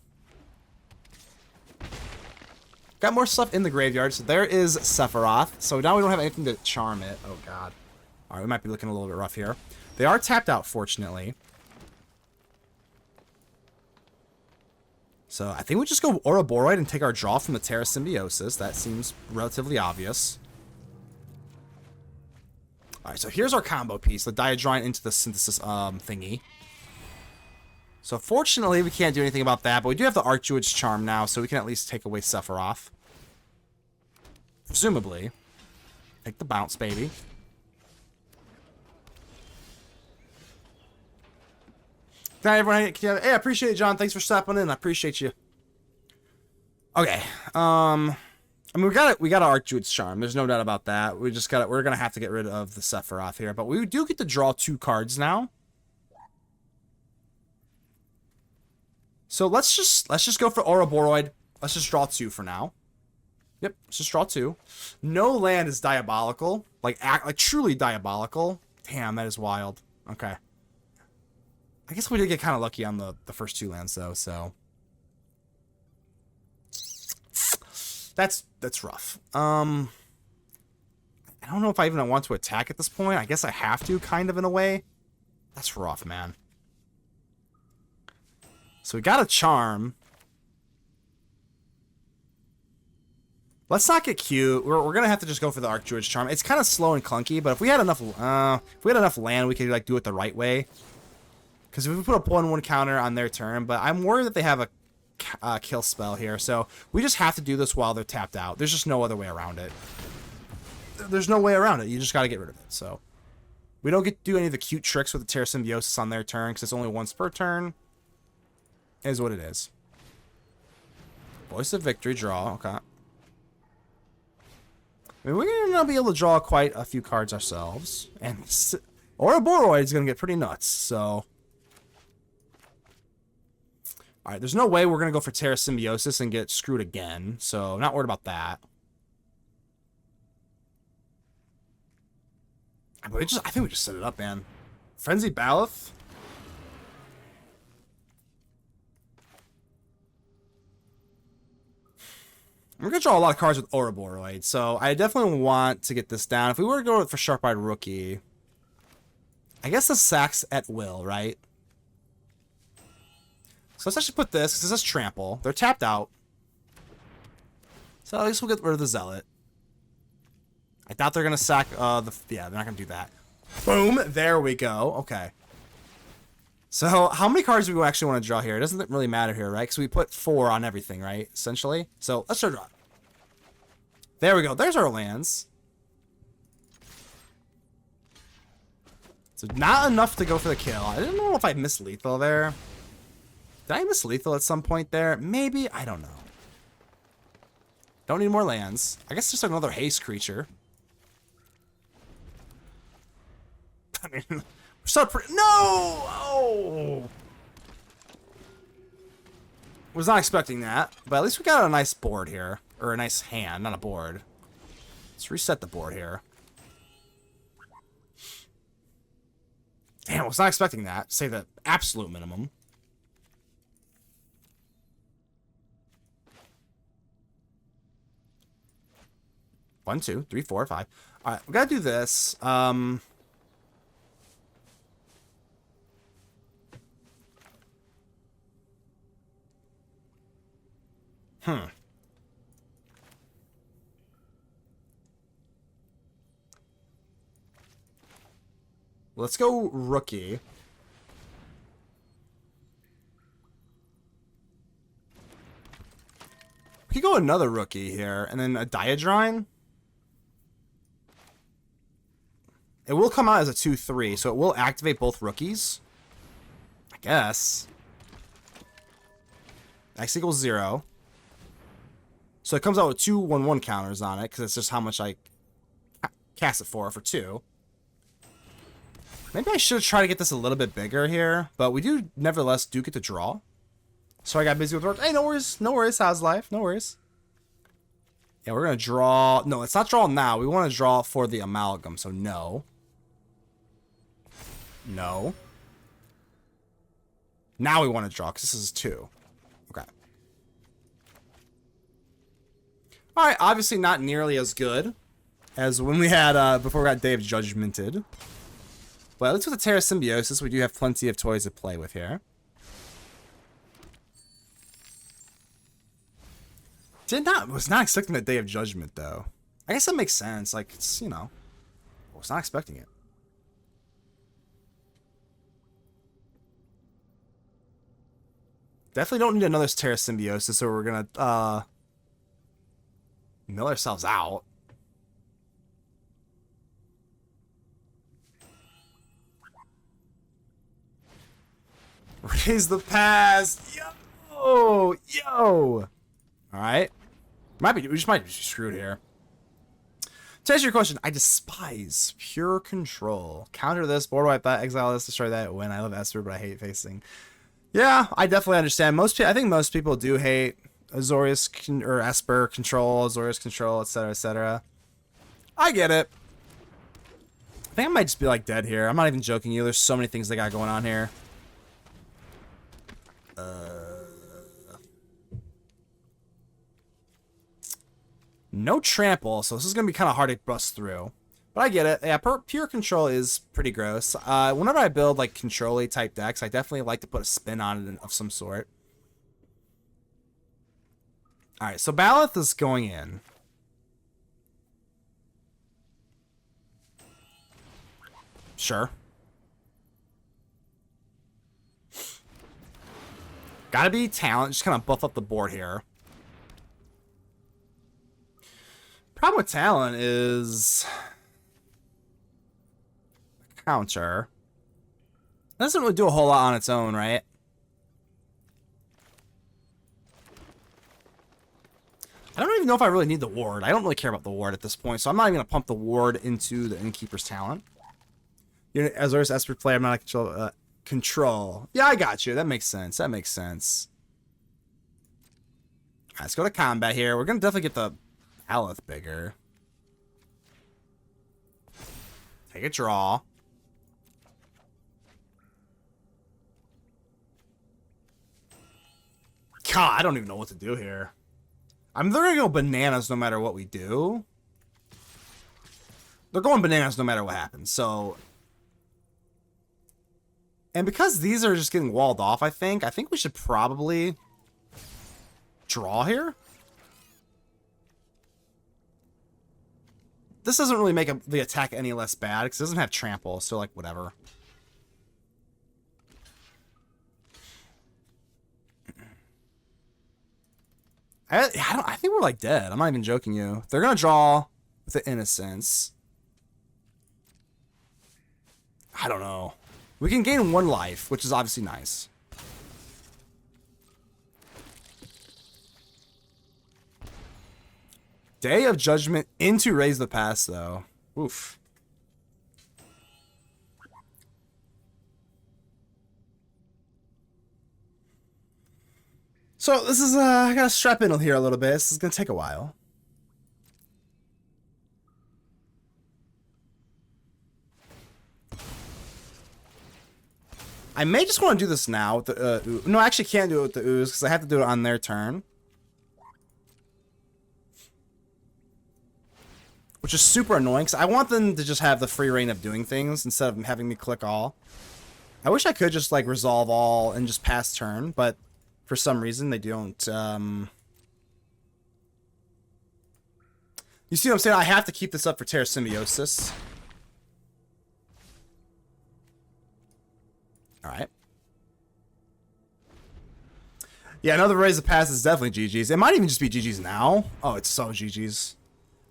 Got more stuff in the graveyard, so there is Sephiroth. So now we don't have anything to charm it. Oh, God. All right, we might be looking a little bit rough here. They are tapped out, fortunately. So I think we just go Ouroboroid and take our draw from the Terrasymbiosis. That seems relatively obvious. All right, so here's our combo piece, the Dyadrine into the Synthesis thingy. So fortunately, we can't do anything about that, but we do have the Archdruid's Charm now, so we can at least take away Sephiroth. Presumably. Take the bounce, baby. Good night, everyone. Hey, I appreciate it, John. Thanks for stopping in. I appreciate you. Okay. I mean, we got an Archdruid's Charm. There's no doubt about that. We're gonna have to get rid of the Sephiroth here, but we do get to draw 2 cards now. So let's just go for Ouroboroid. Let's just draw 2 for now. Yep, let's just draw 2. No land is diabolical. Like truly diabolical. Damn, that is wild. Okay. I guess we did get kind of lucky on the first 2 lands, though, so. That's rough. I don't know if I even want to attack at this point. I guess I have to, kind of, in a way. That's rough, man. So we got a Charm. Let's not get cute. We're going to have to just go for the Archdruid's Charm. It's kind of slow and clunky, but if we had enough land, we could, like, do it the right way. Because if we put a 1/1 counter on their turn, but I'm worried that they have a kill spell here. So we just have to do this while they're tapped out. There's just no other way around it. There's no way around it. You just got to get rid of it. So we don't get to do any of the cute tricks with the Terrasymbiosis on their turn because it's only once per turn. It is what it is. Voice of Victory, draw. Okay. I mean, we're going to be able to draw quite a few cards ourselves. And Ouroboroid is going to get pretty nuts, so. Alright, there's no way we're going to go for Terrasymbiosis and get screwed again, so I'm not worried about that. But I think we just set it up, man. Frenzied Baloth. We're going to draw a lot of cards with Ouroboroid, so I definitely want to get this down. If we were to go for Sharp-Eyed Rookie, I guess the sacks at will, right? So let's actually put this, because this is Trample. They're tapped out. So at least we'll get rid of the Zealot. I doubt they're going to sack yeah, they're not going to do that. Boom! There we go. Okay. So how many cards do we actually want to draw here? It doesn't really matter here, right? Because we put 4 on everything, right? Essentially. So let's start drawing. There we go. There's our lands. So not enough to go for the kill. I didn't know if I missed lethal there. Did I miss lethal at some point there? Maybe. I don't know. Don't need more lands. I guess just another haste creature. I mean, we're so pretty. No! Oh! Was not expecting that, but at least we got a nice board here. Or a nice hand, not a board. Let's reset the board here. Damn, I was not expecting that. Say the absolute minimum. One, 2, 3, 4, 5. All right, we gotta do this. Let's go rookie. We could go another rookie here, and then a Dyadrine. It will come out as a 2/3, so it will activate both rookies. I guess. X equals 0. So it comes out with 2 1/1 counters on it, because it's just how much I cast it for 2. Maybe I should try to get this a little bit bigger here, but we do, nevertheless, get to draw. So I got busy with work. Hey, no worries. No worries. How's life? No worries. Yeah, we're going to draw. No, it's not draw now. We want to draw for the Amalgam, so no. No. Now we want to draw, because this is 2. Okay. Alright, obviously not nearly as good as when we had, before we got Day of Judgmented. But let's with the Terrasymbiosis, we do have plenty of toys to play with here. Was not expecting the Day of Judgment, though. I guess that makes sense. Like, it's, I was not expecting it. Definitely don't need another Terrasymbiosis, so we're gonna, mill ourselves out. Raise the past. Yo! Yo! Alright. We just might be screwed here. To answer your question, I despise pure control. Counter this, board wipe that, exile this, destroy that, win. I love Esper, but I hate facing. Yeah, I definitely understand. I think most people do hate Azorius or Esper control, Azorius control, etc., etc. I get it. I think I might just be like dead here. I'm not even joking you. There's so many things they got going on here. No trample, so this is going to be kind of hard to bust through. But I get it. Yeah, pure control is pretty gross. Whenever I build like control-y type decks, I definitely like to put a spin on it of some sort. Alright, so Baloth is going in. Sure. Gotta be talent, just kind of buff up the board here. Problem with talent is counter. It doesn't really do a whole lot on its own, right? I don't even know if I really need the ward. I don't really care about the ward at this point, so I'm not even going to pump the ward into the Innkeeper's talent. As Azorius Esper player, I'm not a control. Yeah, I got you. That makes sense. That makes sense. Alright, let's go to combat here. We're going to definitely get the Baloth bigger. Take a draw. God, I don't even know what to do here. They're going to go bananas no matter what we do. They're going bananas no matter what happens, so... And because these are just getting walled off, I think we should probably draw here. This doesn't really make the attack any less bad, because it doesn't have trample, so, like, whatever. I think we're, like, dead. I'm not even joking you. They're going to draw with the Innocence. I don't know. We can gain 1 life, which is obviously nice. Day of Judgment into Raise the Past, though. Oof. So this is, I gotta strap in here a little bit. This is gonna take a while. I may just want to do this now with the, no, I actually can't do it with the ooze because I have to do it on their turn. Which is super annoying because I want them to just have the free reign of doing things instead of having me click all. I wish I could just like resolve all and just pass turn, but for some reason they don't. You see what I'm saying? I have to keep this up for Terrasymbiosis. Alright. Yeah, another Raise the Pass is definitely GG's. It might even just be GG's now. Oh, it's so GG's.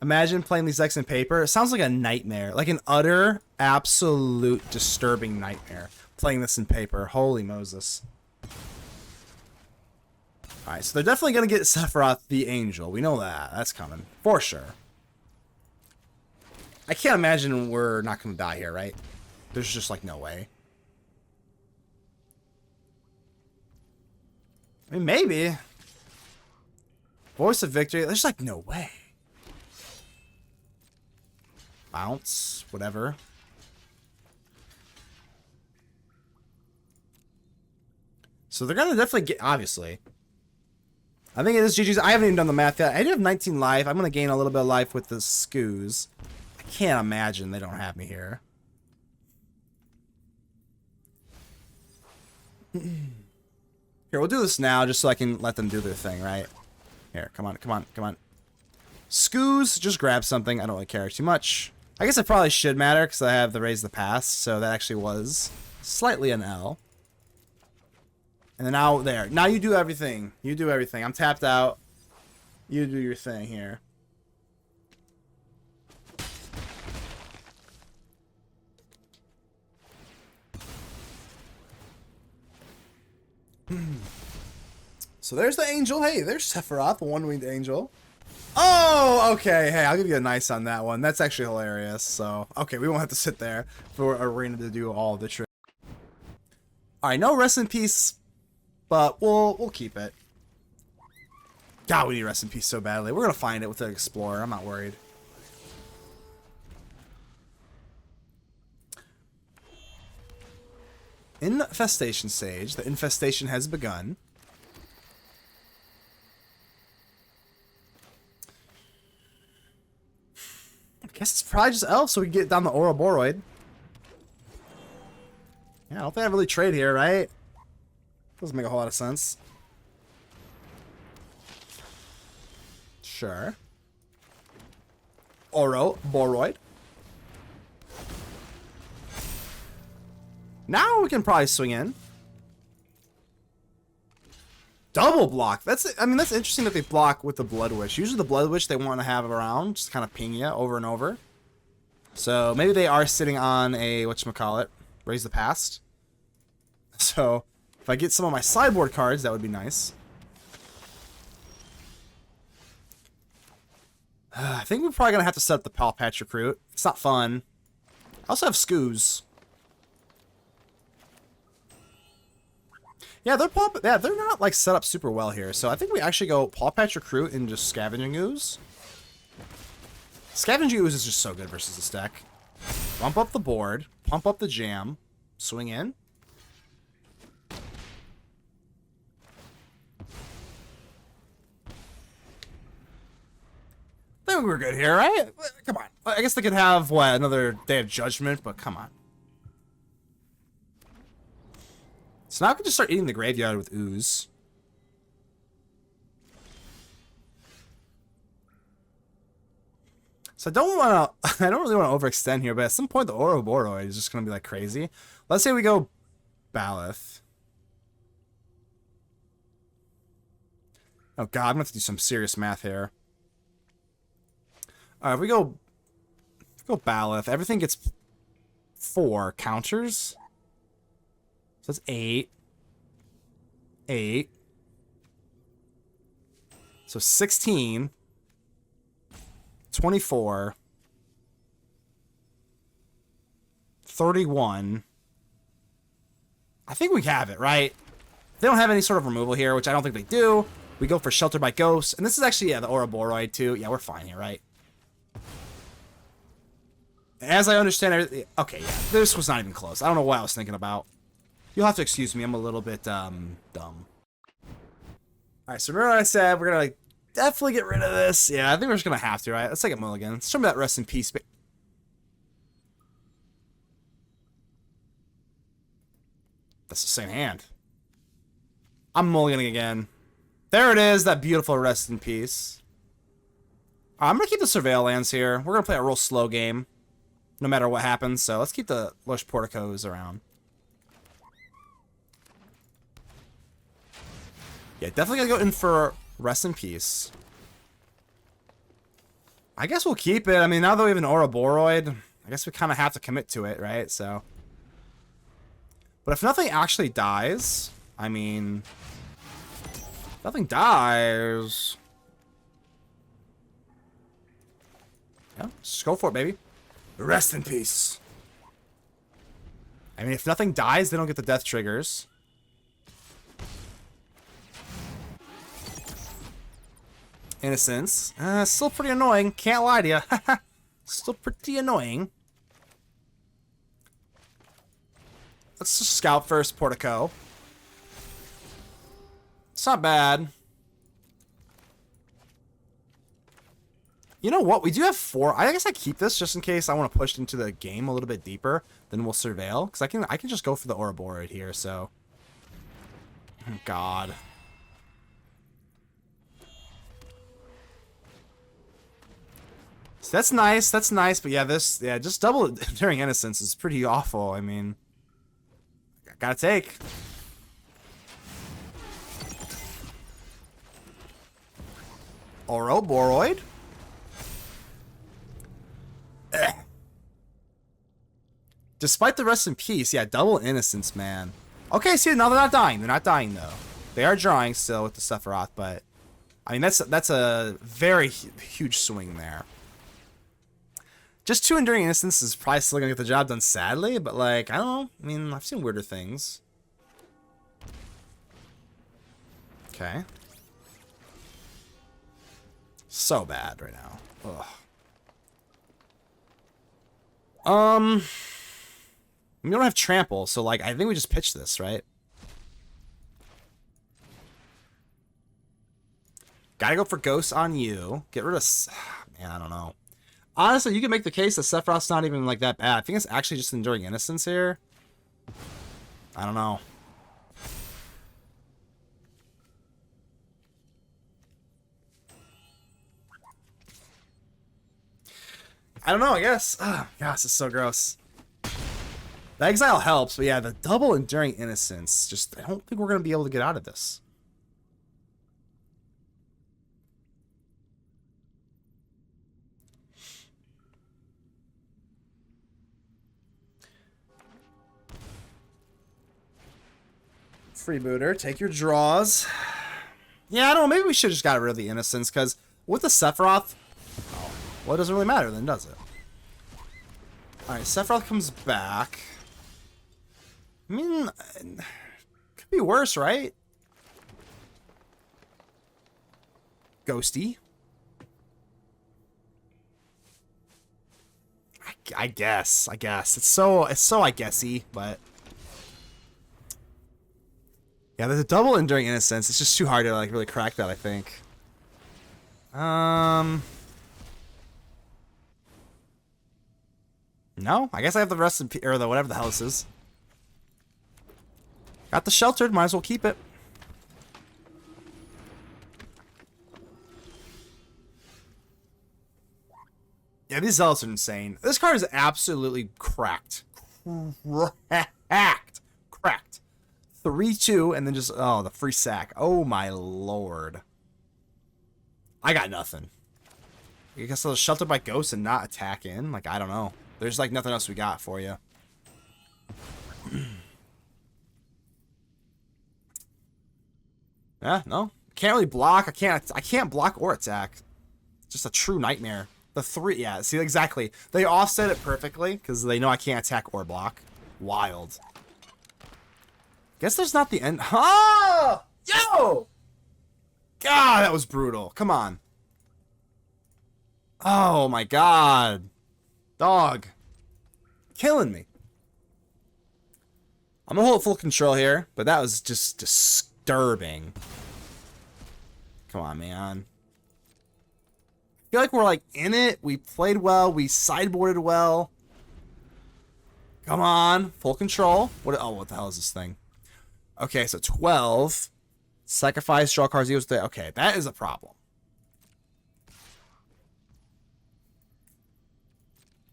Imagine playing these decks in paper. It sounds like a nightmare. Like an utter, absolute, disturbing nightmare. Playing this in paper. Holy Moses. Alright, so they're definitely going to get Sephiroth the Angel. We know that. That's coming. For sure. I can't imagine we're not going to die here, right? There's just, like, no way. I mean, maybe. Voice of Victory. There's, like, no way. Bounce. Whatever. So they're going to definitely get... Obviously. I think it is GG's. I haven't even done the math yet. I do have 19 life. I'm going to gain a little bit of life with the Skoos. I can't imagine they don't have me here. Here, we'll do this now just so I can let them do their thing, right? Here, come on, come on, come on. Skoos, just grab something. I don't really care too much. I guess it probably should matter because I have the Raise the Pass, so that actually was slightly an L. And then now, there. Now you do everything. You do everything. I'm tapped out. You do your thing here. So there's the angel. Hey, there's Sephiroth, the one-winged angel. Oh, okay. Hey, I'll give you a nice on that one. That's actually hilarious. So, okay, we won't have to sit there for Arena to do all the tricks. All right, no rest in peace, but we'll keep it. God, we need rest in peace so badly. We're gonna find it with the Explorer. I'm not worried. Infestation Sage. The infestation has begun. I guess it's probably just Elf so we can get down the Ouroboroid. Yeah, I don't think I really trade here, right? Doesn't make a whole lot of sense. Sure. Ouroboroid. Now we can probably swing in. Double block. I mean, that's interesting that they block with the Blood Witch. Usually the Blood Witch they want to have around, just kind of ping you over and over. So maybe they are sitting on a, whatchamacallit, Raise the Past. So if I get some of my sideboard cards, that would be nice. I think we're probably going to have to set up the Pawpatch Recruit. It's not fun. I also have Skoos. Yeah, they're not like set up super well here. So I think we actually go Pawpatch Recruit and just Scavenging Ooze. Scavenging Ooze is just so good versus this deck. Bump up the board, pump up the jam, swing in. I think we're good here, right? Come on. I guess they could have, what, another Day of Judgment, but come on. So now I can just start eating the graveyard with Ooze. So I don't want to, I don't really want to overextend here, but at some point the Ouroboroid is just going to be like crazy. Let's say we go Baloth. Oh god, I'm going to have to do some serious math here. Alright, if we go Baloth, everything gets 4 counters. So that's 8. 8. So 16. 24. 31. I think we have it, right? They don't have any sort of removal here, which I don't think they do. We go for Sheltered by Ghosts. And this is actually, yeah, the Ouroboroid too. Yeah, we're fine here, right? As I understand everything... Okay, yeah, this was not even close. I don't know what I was thinking about. You'll have to excuse me. I'm a little bit, dumb. Alright, so remember what I said? We're gonna, like, definitely get rid of this. Yeah, I think we're just gonna have to, right? Let's take a mulligan. Let's show me that Rest in Peace. That's the same hand. I'm mulliganing again. There it is, that beautiful Rest in Peace. I'm going to keep the Surveil lands here. We're going to play a real slow game, no matter what happens. So let's keep the Lush Porticos around. Yeah, definitely going to go in for Rest in Peace. I guess we'll keep it. I mean, now that we have an Ouroboroid, I guess we kind of have to commit to it, right? So, but if nothing actually dies, I mean... Nothing dies. Yeah, just go for it, baby. Rest in peace. I mean, if nothing dies, they don't get the death triggers. Innocence. Still pretty annoying. Can't lie to you. Still pretty annoying. Let's just scout first, Portico. It's not bad. You know what? We do have 4. I guess I keep this just in case I want to push into the game a little bit deeper. Then we'll surveil. Because I can just go for the Ouroboroid here, so. Oh, God. So that's nice. That's nice. But yeah, just double during Innocence is pretty awful. I mean, gotta take. Ouroboroid. Despite the Rest in Peace, yeah, double Innocence, man. Okay, see, now they're not dying. They're not dying, though. They are drawing still with the Sephiroth, but... I mean, that's a very huge swing there. Just 2 Enduring Innocence is probably still gonna get the job done, sadly, but, like, I don't know. I mean, I've seen weirder things. Okay. So bad right now. Ugh. We don't have trample, so like I think we just pitch this, right? Gotta go for ghosts on you. Get rid of... Man, I don't know. Honestly, you can make the case that Sephiroth's not even like that bad. I think it's actually just Enduring Innocence here. I don't know. I don't know, I guess. Oh, gosh, this is so gross. The exile helps, but yeah, the double Enduring Innocence. Just, I don't think we're going to be able to get out of this. Freebooter, take your draws. Yeah, I don't know, maybe we should have just got rid of the Innocence, because with the Sephiroth... Oh, well, it doesn't really matter then, does it? Alright, Sephiroth comes back. I mean, could be worse, right? Ghosty. I guess. It's so I guessy, but yeah, there's a double Enduring Innocence. It's just too hard to like really crack that, I think. No, I guess I have the rest of or the whatever the hell this is. Got the Sheltered, might as well keep it. Yeah, these zealots are insane. This card is absolutely cracked. Cracked. 3-2, and then just, oh, the free sack. Oh my lord. I got nothing. I guess I'll Shelter by Ghosts and not attack in. Like, I don't know. There's like nothing else we got for you. Yeah, no. Can't really block. I can't block or attack. Just a true nightmare. The 3, yeah, see, exactly. They offset it perfectly because they know I can't attack or block. Wild. Guess there's not the end. Oh! Yo! God, that was brutal. Come on. Oh my god. Dog. Killing me. I'm gonna hold full control here, but that was just disturbing. Come on, man. I feel like we're like in it. We played well. We sideboarded well. Come on. Full control. What the hell is this thing? Okay, so 12. Sacrifice, draw cards, use the. Okay, that is a problem.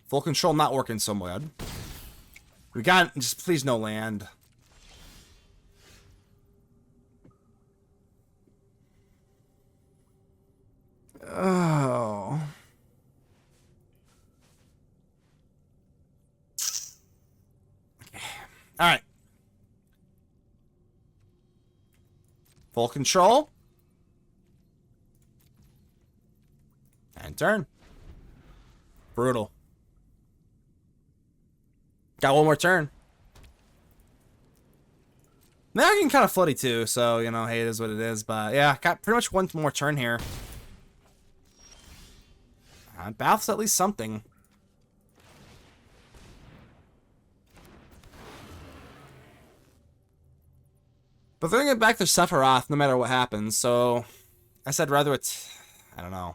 Full control not working so good. We got just please no land. Oh. Okay. All right. Full control. And turn. Brutal. Got one more turn. Now I'm getting kind of floody too, so, you know, hey, it is what it is. But, yeah, got pretty much one more turn here. Baloth's at least something. But they're going to get back to Sephiroth no matter what happens, so I said rather it's... I don't know.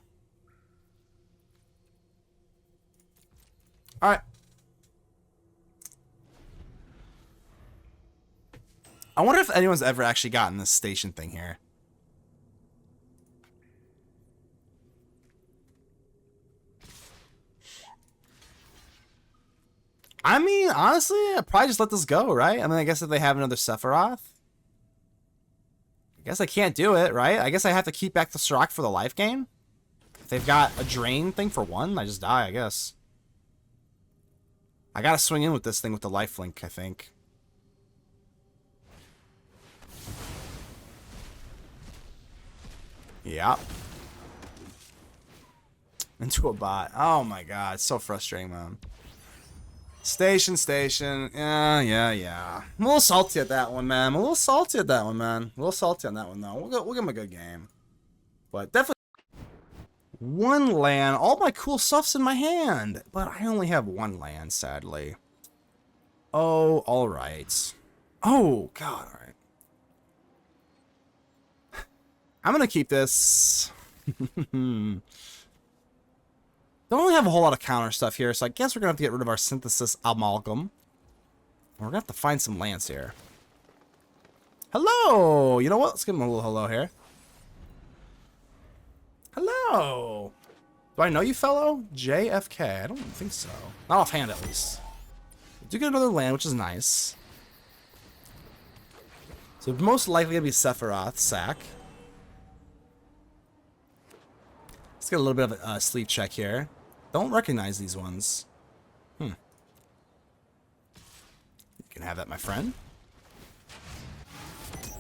Alright. I wonder if anyone's ever actually gotten this station thing here. I mean, honestly, I'd probably just let this go, right? I mean, I guess if they have another Sephiroth, I guess I can't do it, right? I guess I have to keep back the Surrak for the life gain. If they've got a drain thing for one, I just die, I guess. I gotta swing in with this thing with the life link, I think. Yep. Into a bot. Oh my god, it's so frustrating, man. Station. Yeah. I'm a little salty at that one, man. A little salty on that one, though. We'll give him a good game. But definitely one land. All my cool stuff's in my hand. But I only have one land, sadly. Oh, alright. Oh, god, alright. I'm gonna keep this. Don't really have a whole lot of counter stuff here, so I guess we're gonna have to get rid of our synthesis amalgam. We're gonna have to find some lands here. Hello! You know what? Let's give him a little hello here. Hello! Do I know you, fellow? JFK. I don't think so. Not offhand, at least. We do get another land, which is nice. So most likely gonna be Sephiroth, sack. Let's get a little bit of a sleep check here. Don't recognize these ones. You can have that, my friend.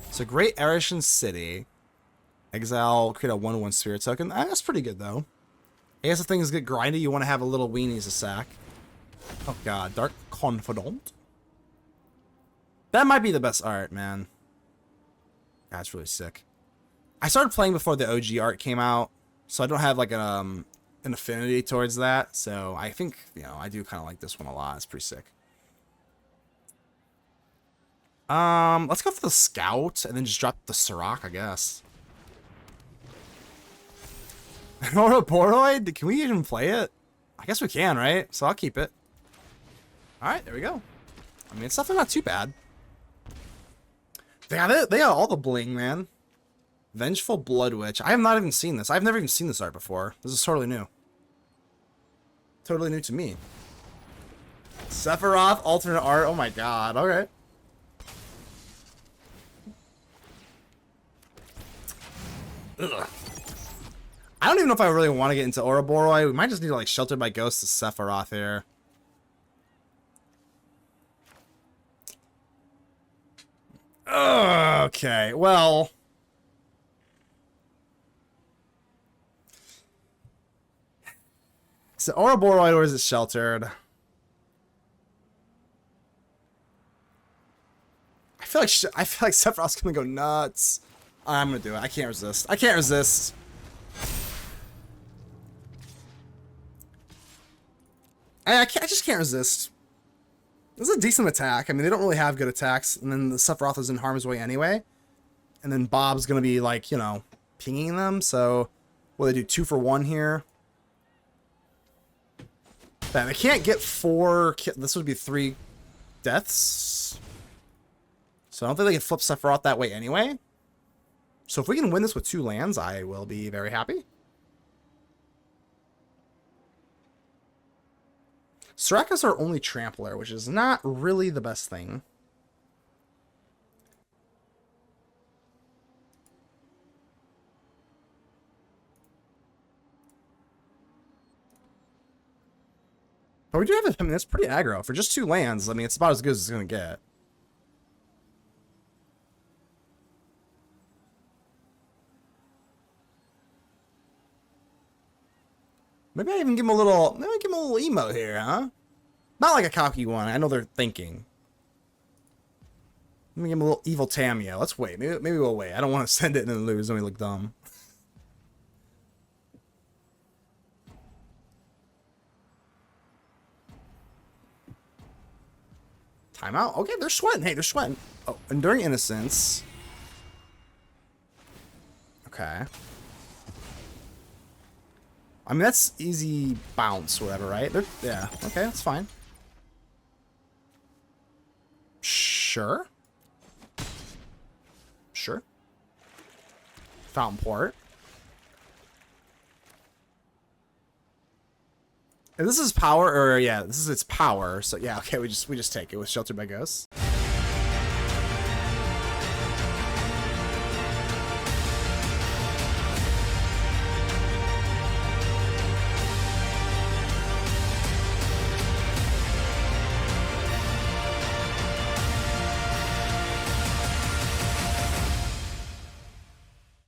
So Great Erishan City. Exile, create a 1/1 spirit token. That's pretty good, though. I guess if things get grindy, you want to have a little weenie as a sack. Oh, God. Dark Confidant. That might be the best art, man. That's really sick. I started playing before the OG art came out, so I don't have, like, an affinity towards that. So I think, you know, I do kind of like this one a lot. It's pretty sick. Let's go for the Scout and then just drop the Surrak, I guess. Ouroboroid? Can we even play it? I guess we can, right? So I'll keep it. Alright, there we go. I mean, it's definitely not too bad. They got all the bling, man. Vengeful Blood Witch. I have not even seen this. I've never even seen this art before. This is totally new. Totally new to me. Sephiroth, alternate art. Oh my god. Okay. Ugh. I don't even know if I really want to get into Ouroboroid. We might just need to, like, Shelter by Ghost to Sephiroth here. Okay, well... So Ouroboroid, or is it sheltered? I I feel like Sephiroth's gonna go nuts. I'm gonna do it. I can't resist. I can't resist. I just can't resist. This is a decent attack. I mean, they don't really have good attacks, and then the Sephiroth is in harm's way anyway. And then Bob's gonna be like, you know, pinging them. So, what do they do? 2 for 1 here. Bam, they can't get 4. This would be 3 deaths. So I don't think they can flip Sephiroth that way anyway. So if we can win this with 2 lands, I will be very happy. Surrak is our only trampler, which is not really the best thing. But we do have it. I mean, it's pretty aggro. For just 2 lands, I mean, it's about as good as it's going to get. Maybe I even give him a little, maybe give him a little emo here, huh? Not like a cocky one. I know they're thinking. Let me give him a little evil Tamio. Let's wait. Maybe we'll wait. I don't want to send it and then lose and we look dumb. Timeout. Okay, they're sweating. Hey, they're sweating. Oh, Enduring Innocence. Okay. I mean, that's easy bounce, whatever, right? Yeah, okay, that's fine. Sure. Sure. Fountain Port. And this is power, or yeah, this is its power. So yeah, okay, we just take it with Sheltered by Ghosts.